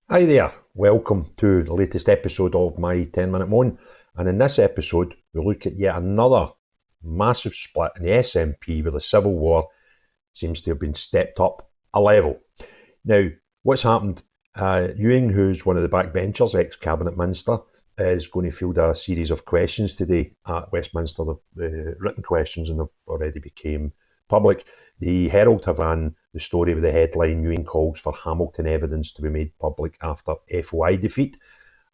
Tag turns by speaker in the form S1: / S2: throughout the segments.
S1: Hi there, welcome to the latest episode of my 10-minute moan, and in this episode we look at yet another massive split in the SNP where the civil war seems to have been stepped up a level. Now, what's happened? Ewing, who's one of the backbenchers, ex-cabinet minister, is going to field a series of questions today at Westminster, the written questions, and they've already become public. The Herald have ran the story with the headline, Ewing calls for Hamilton evidence to be made public after FOI defeat.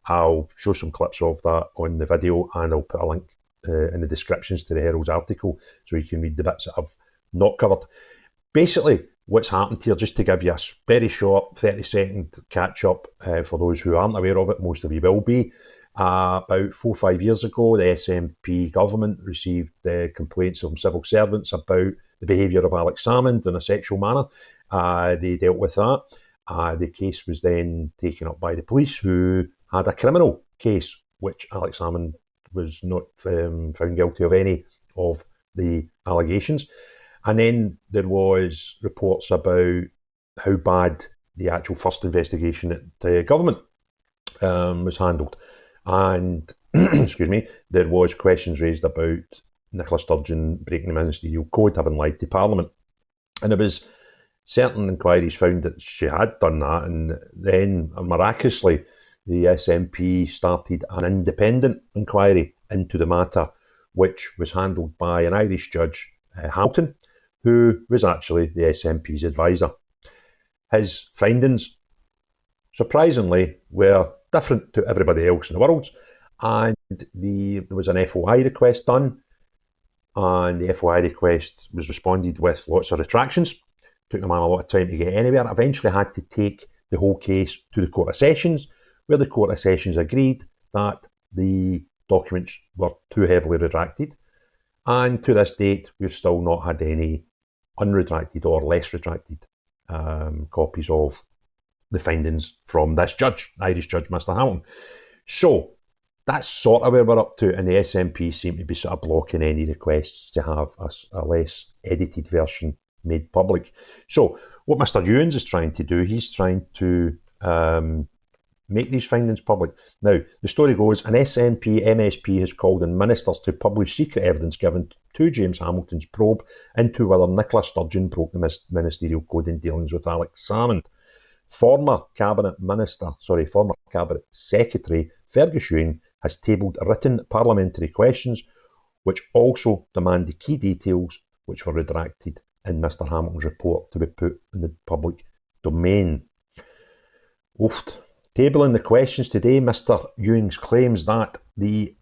S1: I'll show some clips of that on the video, and I'll put a link in the descriptions to the Herald's article so you can read the bits that I've not covered. Basically, what's happened here, just to give you a very short 30-second catch-up for those who aren't aware of it, most of you will be. About 4 or 5 years ago, the SNP government received complaints from civil servants about the behaviour of Alex Salmond in a sexual manner. They dealt with that. The case was then taken up by the police, who had a criminal case, which Alex Salmond was not found guilty of any of the allegations. And then there was reports about how bad the actual first investigation at the government was handled. And, excuse me, there was questions raised about Nicola Sturgeon breaking the ministerial code, having lied to Parliament. And there was certain inquiries found that she had done that, and then, miraculously, the SNP started an independent inquiry into the matter, which was handled by an Irish judge, Hamilton, who was actually the SNP's advisor. His findings, surprisingly, were different to everybody else in the world, and there was an FOI request done, and the FOI request was responded with lots of retractions. Took them a lot of time to get anywhere. Eventually had to take the whole case to the Court of Sessions, where the Court of Sessions agreed that the documents were too heavily redacted, and to this date we've still not had any unredacted or less retracted copies of the findings from this judge, Irish judge, Mr. Hamilton. So that's sort of where we're up to, and the SNP seem to be sort of blocking any requests to have a less edited version made public. So what Mr. Ewings is trying to do, he's trying to make these findings public. Now, the story goes, an SNP MSP has called on ministers to publish secret evidence given to James Hamilton's probe into whether Nicola Sturgeon broke the ministerial code in dealings with Alex Salmond. Former Cabinet Secretary Fergus Ewing has tabled written parliamentary questions which also demand the key details which were redacted in Mr. Hamilton's report to be put in the public domain. Tabling the questions today, Mr. Ewings claims that the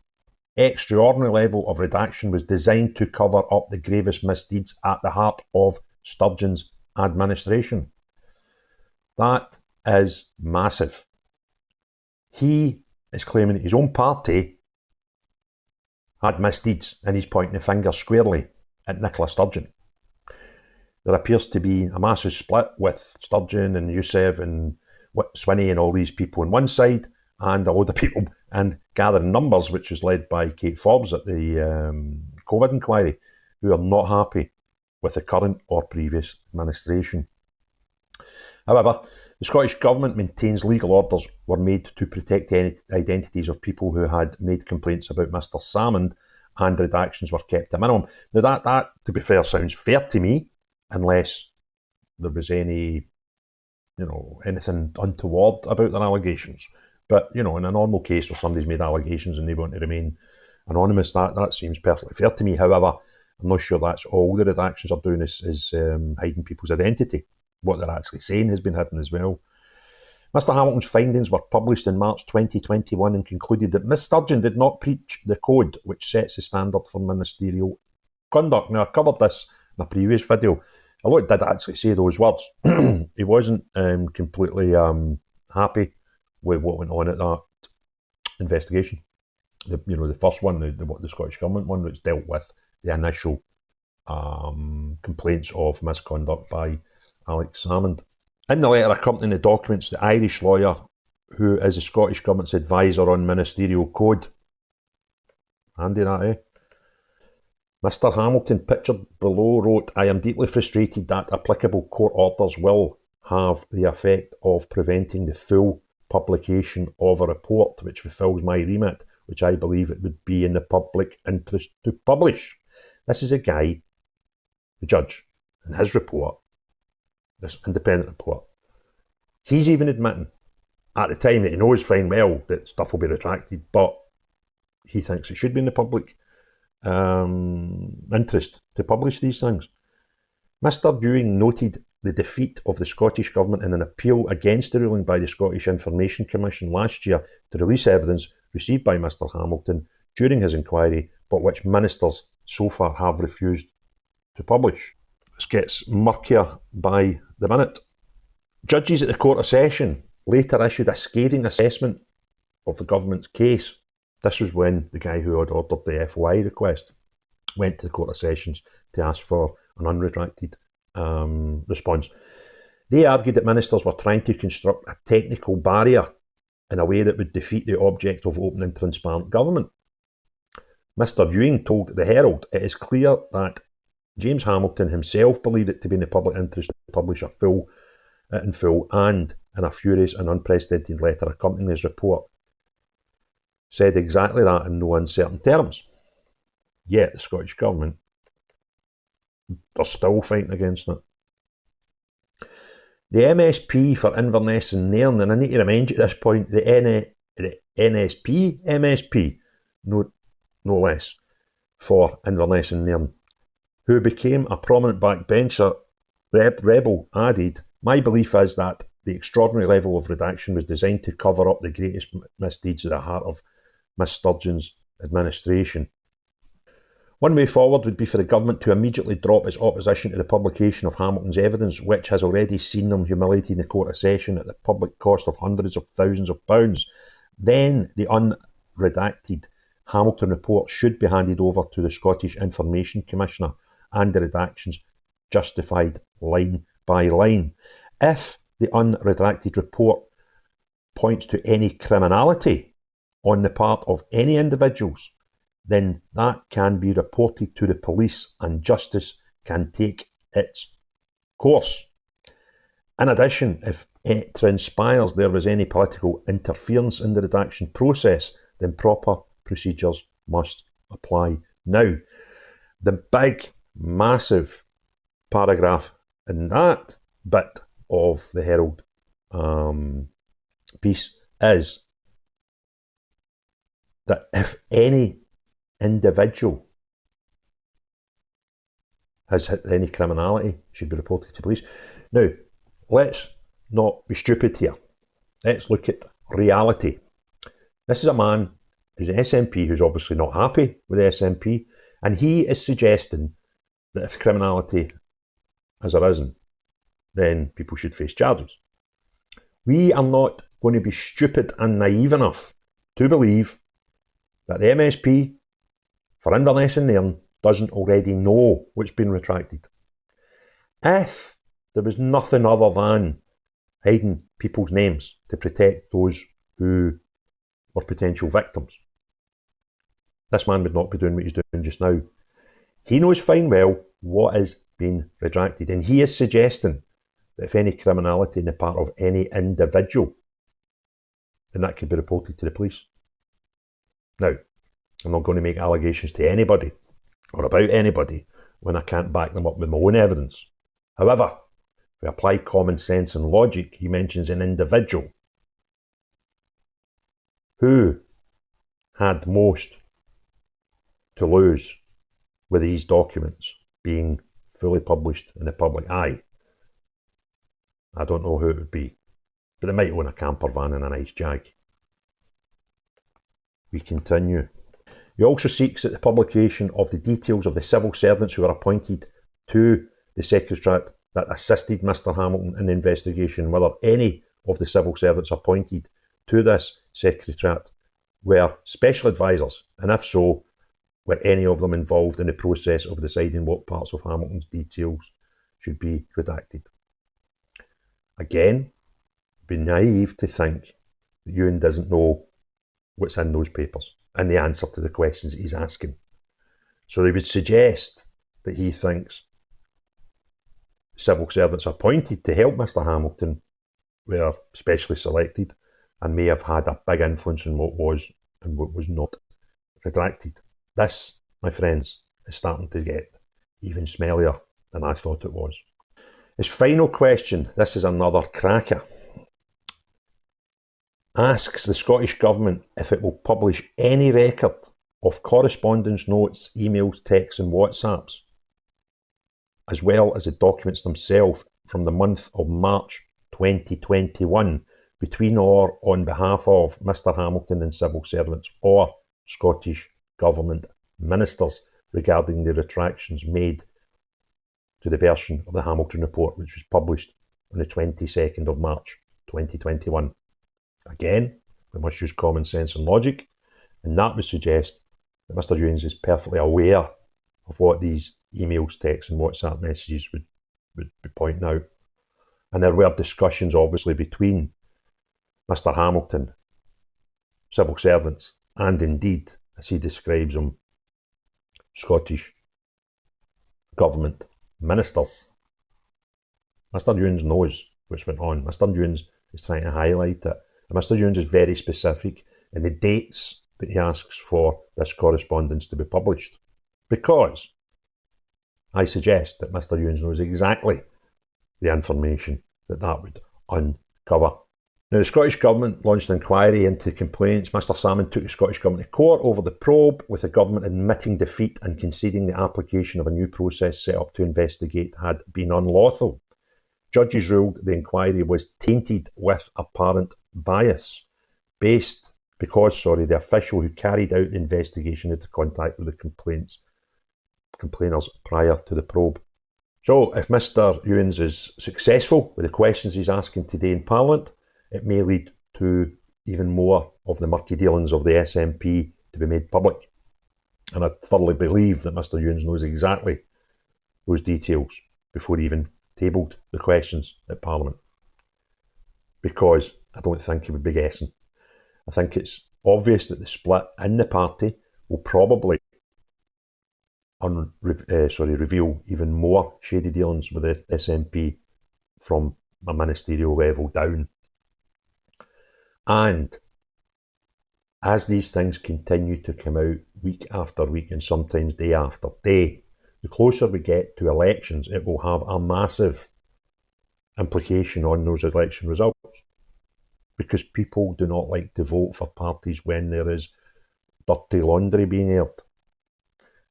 S1: extraordinary level of redaction was designed to cover up the gravest misdeeds at the heart of Sturgeon's administration. That is massive. He is claiming that his own party had misdeeds, and he's pointing the finger squarely at Nicola Sturgeon. There appears to be a massive split with Sturgeon and Youssef and Swinney and all these people on one side, and a load of people and gathering numbers, which was led by Kate Forbes at the COVID inquiry, who are not happy with the current or previous administration. However, the Scottish Government maintains legal orders were made to protect the identities of people who had made complaints about Mr. Salmond, and redactions were kept to a minimum. Now that, to be fair, sounds fair to me, unless there was anything untoward about their allegations. But, in a normal case where somebody's made allegations and they want to remain anonymous, that seems perfectly fair to me. However, I'm not sure that's all the redactions are doing is hiding people's identity. What they're actually saying has been hidden as well. Mr. Hamilton's findings were published in March 2021 and concluded that Miss Sturgeon did not breach the code which sets the standard for ministerial conduct. Now, I covered this in a previous video. Although it did actually say those words, he wasn't completely happy with what went on at that investigation. The first one, the Scottish Government one, which dealt with the initial complaints of misconduct by Alex Salmond. In the letter accompanying the documents, the Irish lawyer, who is the Scottish Government's advisor on ministerial code, handy that, eh? Mr. Hamilton, pictured below, wrote, I am deeply frustrated that applicable court orders will have the effect of preventing the full publication of a report which fulfills my remit, which I believe it would be in the public interest to publish. This is a guy, the judge, in his report, this independent report, he's even admitting at the time that he knows fine well that stuff will be retracted, but he thinks it should be in the public interest to publish these things. Mr. Ewing noted the defeat of the Scottish Government in an appeal against the ruling by the Scottish Information Commission last year to release evidence received by Mr. Hamilton during his inquiry, but which ministers so far have refused to publish. This gets murkier by the minute. Judges at the Court of Session later issued a scathing assessment of the government's case. This was when the guy who had ordered the FOI request went to the Court of Sessions to ask for an unretracted response. They argued that ministers were trying to construct a technical barrier in a way that would defeat the object of open and transparent government. Mr. Ewing told the Herald, "It is clear that James Hamilton himself believed it to be in the public interest to publish in full, and in a furious and unprecedented letter accompanying his report, said exactly that in no uncertain terms. Yet the Scottish Government are still fighting against it." The MSP for Inverness and Nairn, and I need to remind you at this point, the NSP MSP, no less, for Inverness and Nairn, who became a prominent backbencher rebel, added, "My belief is that the extraordinary level of redaction was designed to cover up the greatest misdeeds at the heart of Miss Sturgeon's administration. One way forward would be for the government to immediately drop its opposition to the publication of Hamilton's evidence, which has already seen them humiliated in the Court of Session at the public cost of hundreds of thousands of pounds. Then the unredacted Hamilton report should be handed over to the Scottish Information Commissioner and the redactions justified line by line. If the unredacted report points to any criminality on the part of any individuals, then that can be reported to the police and justice can take its course. In addition, if it transpires there was any political interference in the redaction process, then proper procedures must apply." Now, the big, massive paragraph in that bit of the Herald piece is that if any individual has hit any criminality, should be reported to police. Now, let's not be stupid here. Let's look at reality. This is a man who's an SNP who's obviously not happy with the SNP, and he is suggesting that if criminality has arisen, then people should face charges. We are not going to be stupid and naive enough to believe that the MSP for Inverness and Nairn doesn't already know what's been retracted. If there was nothing other than hiding people's names to protect those who were potential victims, this man would not be doing what he's doing just now. He knows fine well what is being retracted, and he is suggesting that if any criminality on the part of any individual, then that could be reported to the police. Now, I'm not going to make allegations to anybody or about anybody when I can't back them up with my own evidence. However, if we apply common sense and logic, he mentions an individual who had most to lose with these documents being fully published in the public eye. I don't know who it would be, but they might own a camper van and a nice Jag. We continue. He also seeks that the publication of the details of the civil servants who were appointed to the Secretariat that assisted Mr. Hamilton in the investigation, whether any of the civil servants appointed to this Secretariat were special advisors, and if so, were any of them involved in the process of deciding what parts of Hamilton's details should be redacted. Again, be naive to think that Ewing doesn't know what's in those papers and the answer to the questions he's asking. So they would suggest that he thinks civil servants appointed to help Mr. Hamilton were specially selected and may have had a big influence in what was and what was not redacted. This, my friends, is starting to get even smellier than I thought it was. His final question, this is another cracker, asks the Scottish Government if it will publish any record of correspondence notes, emails, texts and WhatsApps, as well as the documents themselves from the month of March 2021 between or on behalf of Mr Hamilton and civil servants or Scottish Government ministers regarding the retractions made to the version of the Hamilton Report, which was published on the 22nd of March 2021. Again, we must use common sense and logic, and that would suggest that Mr Ewings is perfectly aware of what these emails, texts and WhatsApp messages would be pointing out. And there were discussions, obviously, between Mr Hamilton, civil servants, and indeed, as he describes them, Scottish Government ministers. Mr Ewings knows what's went on. Mr Ewings is trying to highlight it. And Mr Ewings is very specific in the dates that he asks for this correspondence to be published. Because I suggest that Mr Ewings knows exactly the information that would uncover. Now, the Scottish Government launched an inquiry into complaints. Mr Salmond took the Scottish Government to court over the probe, with the Government admitting defeat and conceding the application of a new process set up to investigate had been unlawful. Judges ruled the inquiry was tainted with apparent bias, because the official who carried out the investigation had contact with the complainers prior to the probe. So, if Mr Ewings is successful with the questions he's asking today in Parliament, it may lead to even more of the murky dealings of the SNP to be made public. And I thoroughly believe that Mr Ewings knows exactly those details before he even tabled the questions at Parliament. Because I don't think he would be guessing. I think it's obvious that the split in the party will probably reveal even more shady dealings with the SNP from a ministerial level down. And as these things continue to come out week after week and sometimes day after day, the closer we get to elections, it will have a massive implication on those election results. Because people do not like to vote for parties when there is dirty laundry being aired.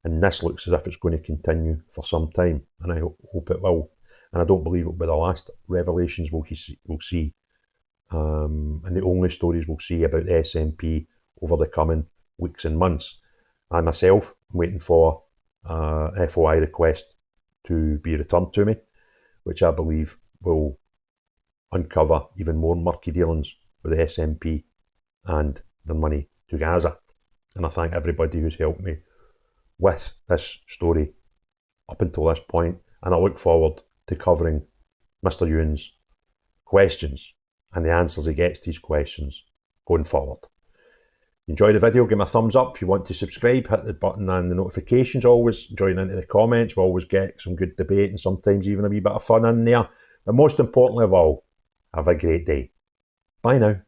S1: And this looks as if it's going to continue for some time, and I hope it will. And I don't believe it will be the last revelations we'll see. And the only stories we'll see about the SNP over the coming weeks and months. I myself am waiting for a FOI request to be returned to me, which I believe will uncover even more murky dealings with the SNP and their money to Gaza. And I thank everybody who's helped me with this story up until this point, and I look forward to covering Mr Ewings' questions and the answers he gets to these questions going forward. Enjoy the video, give me a thumbs up. If you want to subscribe, hit the button and the notifications. Always join into the comments. We always get some good debate and sometimes even a wee bit of fun in there. But most importantly of all, have a great day. Bye now.